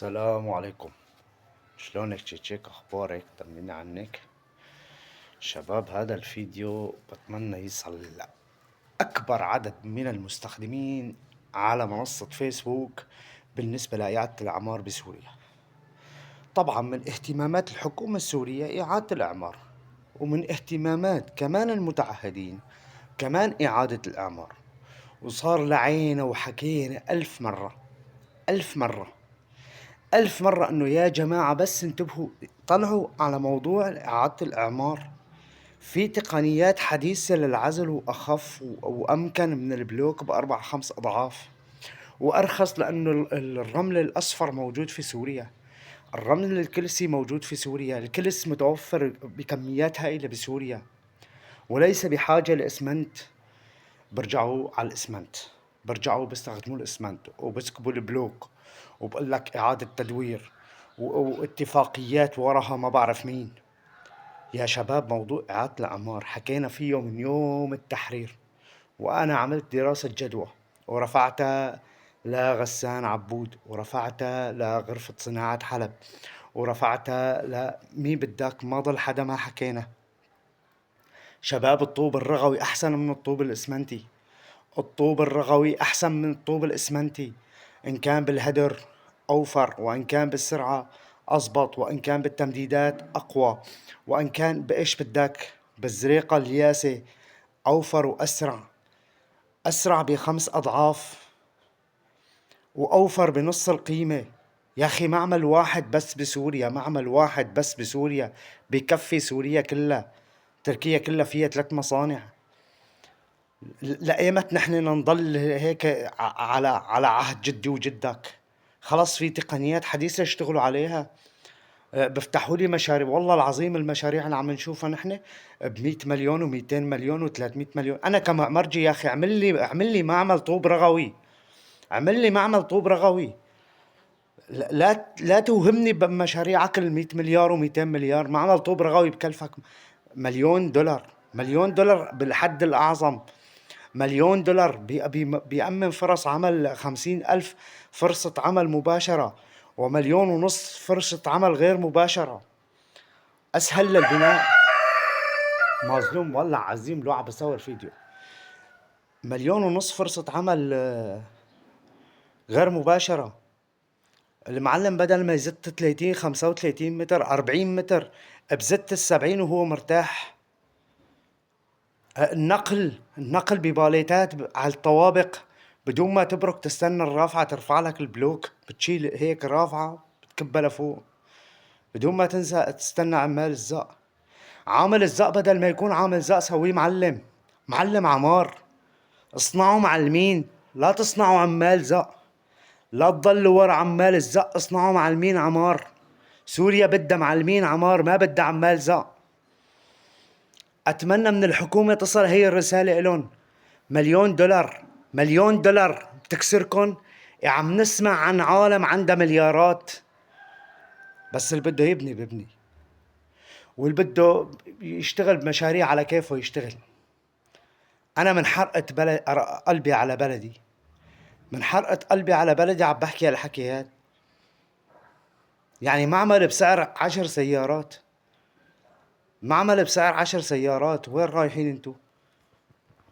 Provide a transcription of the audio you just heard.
السلام عليكم. شلونك تشيك؟ اخبارك؟ طمني عنك. شباب، هذا الفيديو بتمنى يصل لأكبر عدد من المستخدمين على منصة فيسبوك بالنسبة لإعادة الأعمار بسوريا. طبعا من اهتمامات الحكومة السورية إعادة الأعمار، ومن اهتمامات كمان المتعهدين كمان إعادة الأعمار، وصار لعينا وحكينا ألف مرة إنه يا جماعة بس انتبهوا، طلعوا على موضوع إعادة الإعمار. في تقنيات حديثة للعزل وأخف وأمكن من البلوك بأربع خمس أضعاف، وأرخص لأنه الرمل الأصفر موجود في سوريا، الرمل الكلسي موجود في سوريا، الكلس متوفر بكميات هائلة بسوريا وليس بحاجة لإسمنت. برجعوا على الإسمنت، برجعوا بيستخدموا الإسمنت وبسكبوا البلوك، وبقول لك إعادة تدوير واتفاقيات وراها ما بعرف مين. يا شباب، موضوع إعادة الأعمار حكينا فيه من يوم التحرير، وأنا عملت دراسة جدوى ورفعتها لغسان عبود، ورفعتها لغرفة صناعة حلب، ورفعتها لمين بدك، ما ضل حدا ما حكينا. شباب، الطوب الرغوي أحسن من الطوب الإسمنتي، الطوب الرغوي أحسن من الطوب الإسمنتي، إن كان بالهدر أوفر، وإن كان بالسرعة أضبط، وإن كان بالتمديدات أقوى، وإن كان بإيش بدك، بالزريقة الياسة أوفر وأسرع، أسرع بخمس أضعاف وأوفر بنص القيمة. يا أخي، معمل واحد بس بسوريا، معمل واحد بس بسوريا بكفي سوريا كلها. تركيا كلها فيها 3 مصانع. لأيمت نحن نضل هيك على عهد جدي وجدك؟ خلص في تقنيات حديثة اشتغلوا عليها. بفتحوا لي مشاريع، والله العظيم المشاريع اللي عم نشوفها نحن ب100 مليون و200 مليون و300 مليون. انا كمعمرجي يا اخي، اعمل لي معمل طوب رغوي، اعمل لي معمل طوب رغوي. لا توهمني بمشاريعك ال100 مليار و200 مليار. معمل طوب رغوي بكلفك مليون دولار، مليون دولار بالحد الأعظم. مليون دولار بيأمن فرص عمل 50,000 فرصة عمل مباشرة، و1,500,000 فرصة عمل غير مباشرة. أسهل للبناء. مظلوم والله عظيم، لو عم بصور فيديو. 1,500,000 فرصة عمل غير مباشرة. المعلم بدل ما يزت 30 35 متر 40 متر بزت 70 وهو مرتاح. النقل بباليتات على الطوابق بدون ما تبرك تستنى الرافعة ترفع لك البلوك، بتشيل هيك رافعة بتكبها لفوق بدون ما تستنى عمال الزق. عامل الزق بدل ما يكون عامل زق سويه معلم عمار. اصنعوا معلمين، لا تصنعوا عمال زق، لا تضلوا ورا عمال الزق، اصنعوا معلمين عمار. سوريا بدها معلمين عمار، ما بدها عمال زق. أتمنى من الحكومة تصل هي الرسالة إلهم. مليون دولار، مليون دولار بتكسركن. عم نسمع عن عالم عندها مليارات، بس اللي بده يبني ببني، واللي بده يشتغل بمشاريع على كيفه يشتغل. أنا من حرقة قلبي على بلدي، من حرقة قلبي على بلدي عم بحكي هالحكي هاد. يعني معمل بسعر 10 سيارات، معمل بسعر 10 سيارات، وين رايحين انتو؟